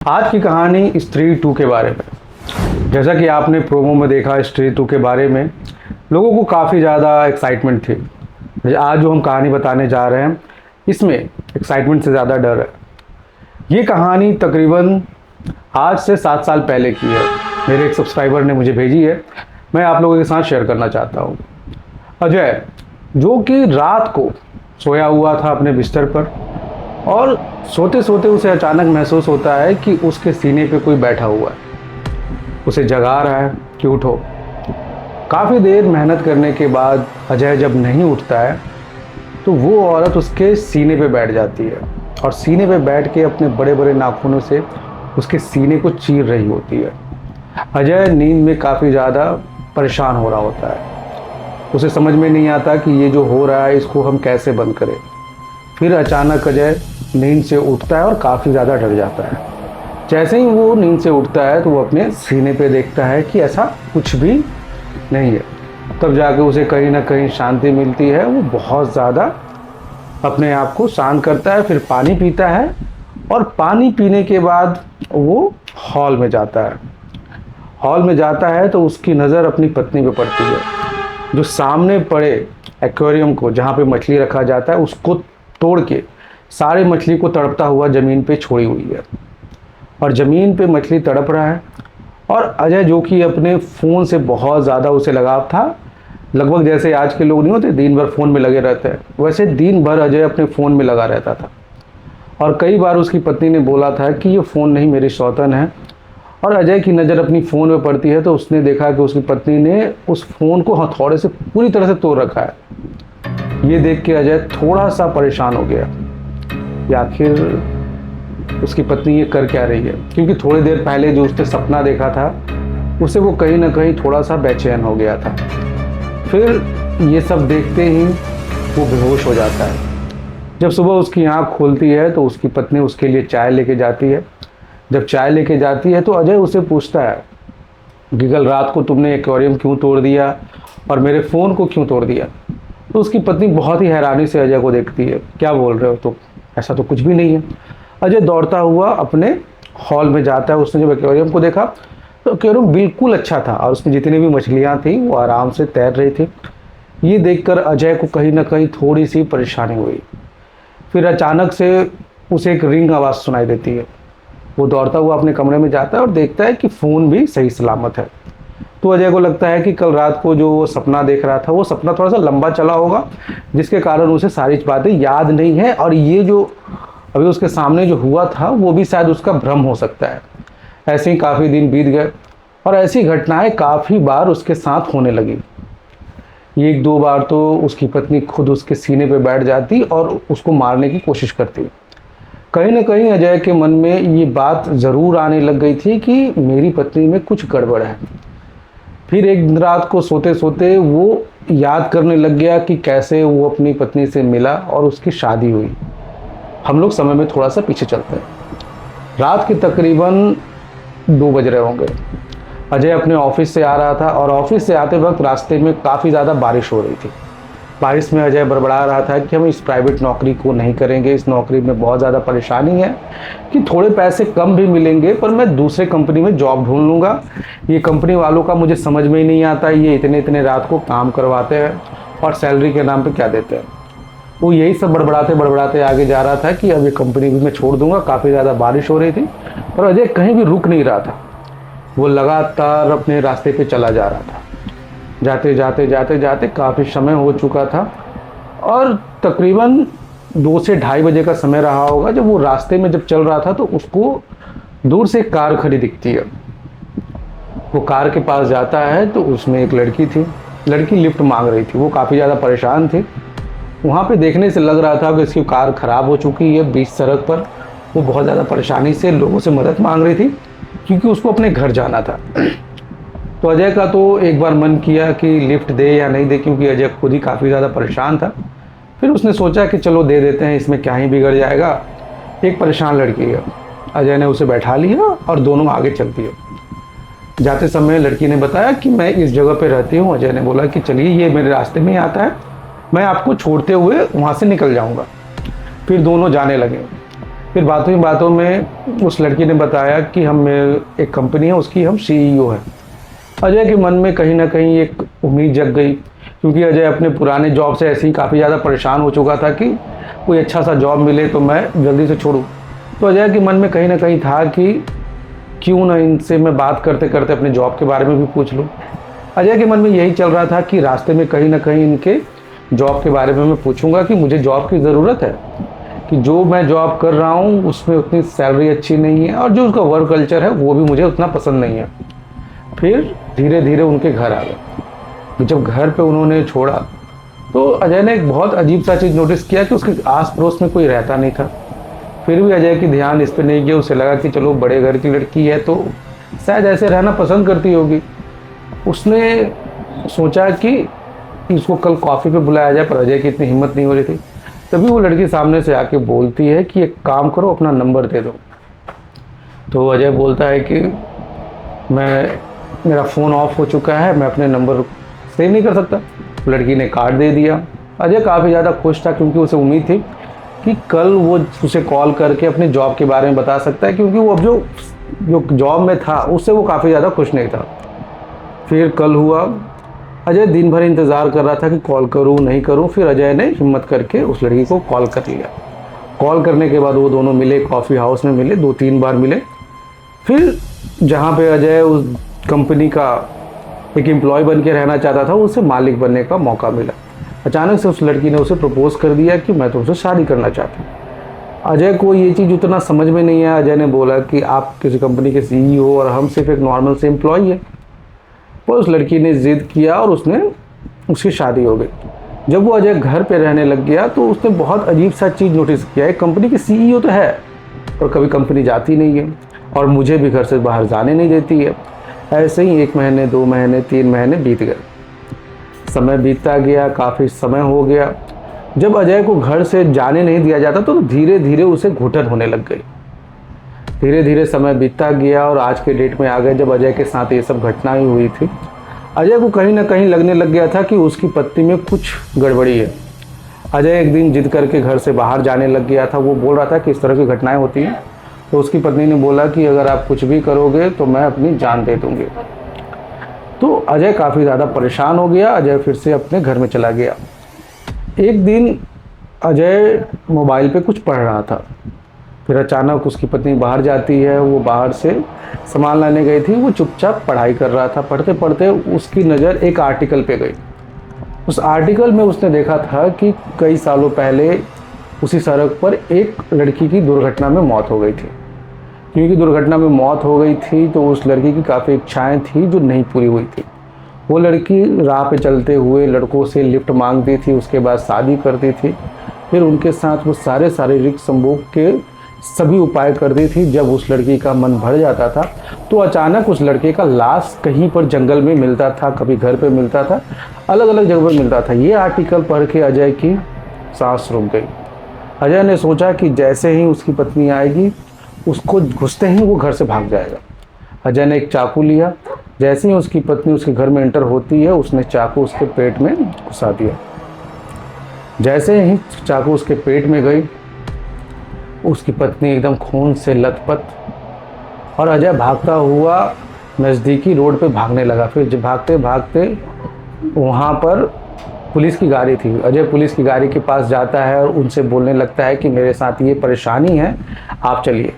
आज की कहानी स्त्री 2 के बारे में। जैसा कि आपने प्रोमो में देखा, स्त्री 2 के बारे में लोगों को काफ़ी ज़्यादा एक्साइटमेंट थी। आज जो हम कहानी बताने जा रहे हैं, इसमें एक्साइटमेंट से ज़्यादा डर है। ये कहानी तकरीबन आज से 7 साल पहले की है। मेरे एक सब्सक्राइबर ने मुझे भेजी है, मैं आप लोगों के साथ शेयर करना चाहता हूँ। अजय, जो कि रात को सोया हुआ था अपने बिस्तर पर, और सोते सोते उसे अचानक महसूस होता है कि उसके सीने पे कोई बैठा हुआ है, उसे जगा रहा है कि उठो। काफ़ी देर मेहनत करने के बाद अजय जब नहीं उठता है तो वो औरत उसके सीने पे बैठ जाती है और सीने पे बैठ के अपने बड़े बड़े नाखूनों से उसके सीने को चीर रही होती है। अजय नींद में काफ़ी ज़्यादा परेशान हो रहा होता है। उसे समझ में नहीं आता कि ये जो हो रहा है इसको हम कैसे बंद करें। फिर अचानक अजय नींद से उठता है और काफ़ी ज़्यादा डर जाता है। जैसे ही वो नींद से उठता है तो वो अपने सीने पे देखता है कि ऐसा कुछ भी नहीं है। तब जाके उसे कहीं ना कहीं शांति मिलती है। वो बहुत ज़्यादा अपने आप को शांत करता है, फिर पानी पीता है और पानी पीने के बाद वो हॉल में जाता है। हॉल में जाता है तो उसकी नज़र अपनी पत्नी पे पड़ती है, जो सामने पड़े एक्वेरियम को, जहाँ पे मछली रखा जाता है, उसको तोड़ के सारे मछली को तड़पता हुआ ज़मीन पे छोड़ी हुई है। और ज़मीन पे मछली तड़प रहा है। और अजय, जो कि अपने फ़ोन से बहुत ज़्यादा उसे लगाव था, लगभग जैसे आज के लोग नहीं होते दिन भर फ़ोन में लगे रहते हैं, वैसे दिन भर अजय अपने फ़ोन में लगा रहता था। और कई बार उसकी पत्नी ने बोला था कि ये फ़ोन नहीं, मेरी सौतन है। और अजय की नज़र अपनी फ़ोन में पड़ती है तो उसने देखा कि उसकी पत्नी ने उस फ़ोन को हथौड़े से पूरी तरह से तोड़ रखा है। ये देख के अजय थोड़ा सा परेशान हो गया कि आखिर उसकी पत्नी ये कर क्या रही है, क्योंकि थोड़ी देर पहले जो उसने सपना देखा था उसे वो कहीं ना कहीं थोड़ा सा बेचैन हो गया था। फिर ये सब देखते ही वो बेहोश हो जाता है। जब सुबह उसकी आँख खुलती है तो उसकी पत्नी उसके लिए चाय लेके जाती है। जब चाय लेके जाती है तो अजय उसे पूछता है कि कल रात को तुमने एक्वेरियम क्यों तोड़ दिया और मेरे फ़ोन को क्यों तोड़ दिया। तो उसकी पत्नी बहुत ही हैरानी से अजय को देखती है। क्या बोल रहे हो तुम, ऐसा तो कुछ भी नहीं है। अजय दौड़ता हुआ अपने हॉल में जाता है। उसने जब एक्वेरियम को देखा तो एक्वेरियम बिल्कुल अच्छा था और उसमें जितनी भी मछलियाँ थी वो आराम से तैर रही थी। ये देखकर अजय को कहीं ना कहीं थोड़ी सी परेशानी हुई। फिर अचानक से उसे एक रिंग आवाज़ सुनाई देती है। वो दौड़ता हुआ अपने कमरे में जाता है और देखता है कि फ़ोन भी सही सलामत है। तो अजय को लगता है कि कल रात को जो वो सपना देख रहा था वो सपना थोड़ा सा लंबा चला होगा, जिसके कारण उसे सारी बातें याद नहीं है, और ये जो अभी उसके सामने जो हुआ था वो भी शायद उसका भ्रम हो सकता है। ऐसे ही काफ़ी दिन बीत गए और ऐसी घटनाएं काफ़ी बार उसके साथ होने लगी। एक दो बार तो उसकी पत्नी खुद उसके सीने पे बैठ जाती और उसको मारने की कोशिश करती। कहीं ना कहीं अजय के मन में ये बात ज़रूर आने लग गई थी कि मेरी पत्नी में कुछ गड़बड़ है। फिर एक रात को सोते सोते वो याद करने लग गया कि कैसे वो अपनी पत्नी से मिला और उसकी शादी हुई। हम लोग समय में थोड़ा सा पीछे चलते हैं। रात के तकरीबन 2 बज रहे होंगे। अजय अपने ऑफिस से आ रहा था और ऑफिस से आते वक्त रास्ते में काफ़ी ज़्यादा बारिश हो रही थी। बारिश में अजय बड़बड़ा रहा था कि हम इस प्राइवेट नौकरी को नहीं करेंगे, इस नौकरी में बहुत ज़्यादा परेशानी है कि थोड़े पैसे कम भी मिलेंगे पर मैं दूसरे कंपनी में जॉब ढूंढ लूँगा। ये कंपनी वालों का मुझे समझ में ही नहीं आता, ये इतने इतने रात को काम करवाते हैं और सैलरी के नाम पे क्या देते हैं। वो यही सब बड़बड़ाते बड़बड़ाते आगे जा रहा था कि अब ये कंपनी भी मैं छोड़ दूँगा। काफ़ी ज़्यादा बारिश हो रही थी पर अजय कहीं भी रुक नहीं रहा था। वो लगातार अपने रास्ते पर चला जा रहा था। जाते जाते जाते जाते काफ़ी समय हो चुका था और तकरीबन 2 से ढाई बजे का समय रहा होगा। जब वो रास्ते में जब चल रहा था तो उसको दूर से एक कार खड़ी दिखती है। वो कार के पास जाता है तो उसमें एक लड़की थी। लड़की लिफ्ट मांग रही थी। वो काफ़ी ज़्यादा परेशान थी। वहाँ पे देखने से लग रहा था कि इसकी कार ख़राब हो चुकी है। बीच सड़क पर वो बहुत ज़्यादा परेशानी से लोगों से मदद मांग रही थी क्योंकि उसको अपने घर जाना था। तो अजय का तो एक बार मन किया कि लिफ्ट दे या नहीं दे, क्योंकि अजय खुद ही काफ़ी ज़्यादा परेशान था। फिर उसने सोचा कि चलो दे देते हैं, इसमें क्या ही बिगड़ जाएगा। एक परेशान लड़की है। अजय ने उसे बैठा लिया और दोनों आगे चल दिए। जाते समय लड़की ने बताया कि मैं इस जगह पे रहती हूँ। अजय ने बोला कि चलिए, ये मेरे रास्ते में ही आता है, मैं आपको छोड़ते हुए वहाँ से निकल जाऊँगा। फिर दोनों जाने लगे। फिर बातों ही बातों में उस लड़की ने बताया कि हम एक कंपनी है उसकी हम सीईओ हैं। अजय के मन में कहीं ना कहीं एक उम्मीद जग गई, क्योंकि अजय अपने पुराने जॉब से ऐसे ही काफ़ी ज़्यादा परेशान हो चुका था कि कोई अच्छा सा जॉब मिले तो मैं जल्दी से छोड़ूं। तो अजय के मन में कहीं ना कहीं था कि क्यों ना इनसे मैं बात करते करते अपने जॉब के बारे में भी पूछ लूं। अजय के मन में यही चल रहा था कि रास्ते में कहीं ना कहीं इनके जॉब के बारे में मैं पूछूंगा कि मुझे जॉब की ज़रूरत है, कि जो मैं जॉब कर रहा हूँ उसमें उतनी सैलरी अच्छी नहीं है और जो उसका वर्क कल्चर है वो भी मुझे उतना पसंद नहीं है। फिर धीरे धीरे उनके घर आ गए। जब घर पे उन्होंने छोड़ा तो अजय ने एक बहुत अजीब सा चीज़ नोटिस किया कि उसके आस पड़ोस में कोई रहता नहीं था। फिर भी अजय की ध्यान इस पर नहीं गया। उसे लगा कि चलो बड़े घर की लड़की है तो शायद ऐसे रहना पसंद करती होगी। उसने सोचा कि इसको कल कॉफ़ी पे बुलाया जाए, पर अजय की इतनी हिम्मत नहीं हो रही थी। तभी वो लड़की सामने से आके बोलती है कि एक काम करो, अपना नंबर दे दो। तो अजय बोलता है कि मेरा फ़ोन ऑफ हो चुका है, मैं अपने नंबर सेव नहीं कर सकता। लड़की ने कार्ड दे दिया। अजय काफ़ी ज़्यादा खुश था, क्योंकि उसे उम्मीद थी कि कल वो उसे कॉल करके अपने जॉब के बारे में बता सकता है, क्योंकि वो अब जो जॉब में था उससे वो काफ़ी ज़्यादा खुश नहीं था। फिर कल हुआ। अजय दिन भर इंतज़ार कर रहा था कि कॉल करूं नहीं करूं। फिर अजय ने हिम्मत करके उस लड़की को कॉल कर लिया। कॉल करने के बाद वो दोनों मिले, कॉफ़ी हाउस में मिले, 2-3 बार मिले। फिर जहां पे अजय उस कंपनी का एक एम्प्लॉय बन के रहना चाहता था, उसे मालिक बनने का मौका मिला। अचानक से उस लड़की ने उसे प्रपोज कर दिया कि मैं तुमसे शादी करना चाहती हूँ। अजय को ये चीज़ उतना समझ में नहीं आया। अजय ने बोला कि आप किसी कंपनी के सीईओ हो और हम सिर्फ एक नॉर्मल से एम्प्लॉय है। पर उस लड़की ने ज़िद किया और उसकी शादी हो गई। जब वो अजय घर पे रहने लग गया तो उसने बहुत अजीब सा चीज़ नोटिस किया। एक कंपनी की सीईओ तो है पर कभी कंपनी जाती नहीं है और मुझे भी घर से बाहर जाने नहीं देती है। ऐसे ही 1 महीने, 2 महीने, 3 महीने बीत गए। समय बीतता गया, काफ़ी समय हो गया। जब अजय को घर से जाने नहीं दिया जाता तो धीरे धीरे उसे घुटन होने लग गई। धीरे धीरे समय बीतता गया और आज के डेट में आ गए जब अजय के साथ ये सब घटनाएं हुई थी। अजय को कहीं ना कहीं लगने लग गया था कि उसकी पत्नी में कुछ गड़बड़ी है। अजय एक दिन जिद करके घर से बाहर जाने लग गया था। वो बोल रहा था कि इस तरह की घटनाएं होती हैं। तो उसकी पत्नी ने बोला कि अगर आप कुछ भी करोगे तो मैं अपनी जान दे दूँगी। तो अजय काफ़ी ज़्यादा परेशान हो गया। अजय फिर से अपने घर में चला गया। एक दिन अजय मोबाइल पे कुछ पढ़ रहा था। फिर अचानक उसकी पत्नी बाहर जाती है। वो बाहर से सामान लाने गई थी। वो चुपचाप पढ़ाई कर रहा था। पढ़ते पढ़ते उसकी नज़र एक आर्टिकल पे गई। उस आर्टिकल में उसने देखा था कि कई सालों पहले उसी सड़क पर एक लड़की की दुर्घटना में मौत हो गई थी। क्योंकि दुर्घटना में मौत हो गई थी तो उस लड़की की काफ़ी इच्छाएं थी जो नहीं पूरी हुई थी। वो लड़की राह पे चलते हुए लड़कों से लिफ्ट मांगती थी, उसके बाद शादी करती थी। फिर उनके साथ वो सारे शारीरिक संभोग के सभी उपाय करती थी। जब उस लड़की का मन भर जाता था तो अचानक उस लड़के का लाश कहीं पर जंगल में मिलता था, कभी घर पे मिलता था, अलग अलग जगह पर मिलता था। ये आर्टिकल पढ़ के अजय की सांस रुक गई। अजय ने सोचा कि जैसे ही उसकी पत्नी आएगी उसको घुसते ही वो घर से भाग जाएगा। अजय ने एक चाकू लिया। जैसे ही उसकी पत्नी उसके घर में एंटर होती है उसने चाकू उसके पेट में घुसा दिया। जैसे ही चाकू उसके पेट में गई उसकी पत्नी एकदम खून से लथपथ और अजय भागता हुआ नज़दीकी रोड पे भागने लगा। फिर जब भागते भागते वहाँ पर पुलिस की गाड़ी थी। अजय पुलिस की गाड़ी के पास जाता है और उनसे बोलने लगता है कि मेरे साथ ये परेशानी है, आप चलिए।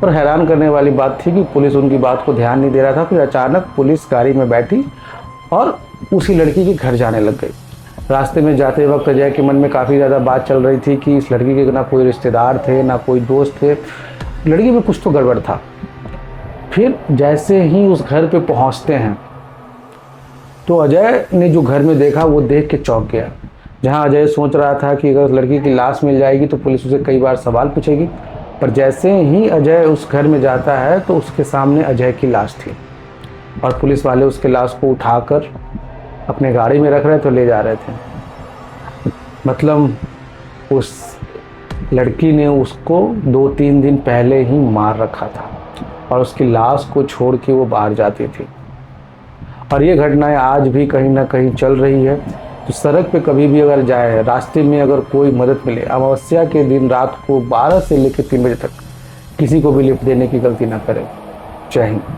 पर हैरान करने वाली बात थी कि पुलिस उनकी बात को ध्यान नहीं दे रहा था। फिर अचानक पुलिस गाड़ी में बैठी और उसी लड़की के घर जाने लग गई। रास्ते में जाते वक्त अजय के मन में काफ़ी ज़्यादा बात चल रही थी कि इस लड़की के ना कोई रिश्तेदार थे ना कोई दोस्त थे, लड़की में कुछ तो गड़बड़ था। फिर जैसे ही उस घर पे पहुंचते हैं तो अजय ने जो घर में देखा वो देख के चौंक गया। जहां अजय सोच रहा था कि अगर लड़की की लाश मिल जाएगी तो पुलिस उसे कई बार सवाल पूछेगी, पर जैसे ही अजय उस घर में जाता है तो उसके सामने अजय की लाश थी और पुलिस वाले उसके लाश को उठाकर अपने गाड़ी में रख रहे थे, ले जा रहे थे। मतलब उस लड़की ने उसको 2-3 दिन पहले ही मार रखा था और उसकी लाश को छोड़ के वो बाहर जाती थी। और ये घटनाएं आज भी कहीं ना कहीं चल रही है। तो सड़क पे कभी भी अगर जाए, रास्ते में अगर कोई मदद मिले, अमावस्या के दिन रात को 12 से लेकर 3 बजे तक किसी को भी लिफ्ट देने की गलती ना करें। जय हिंद।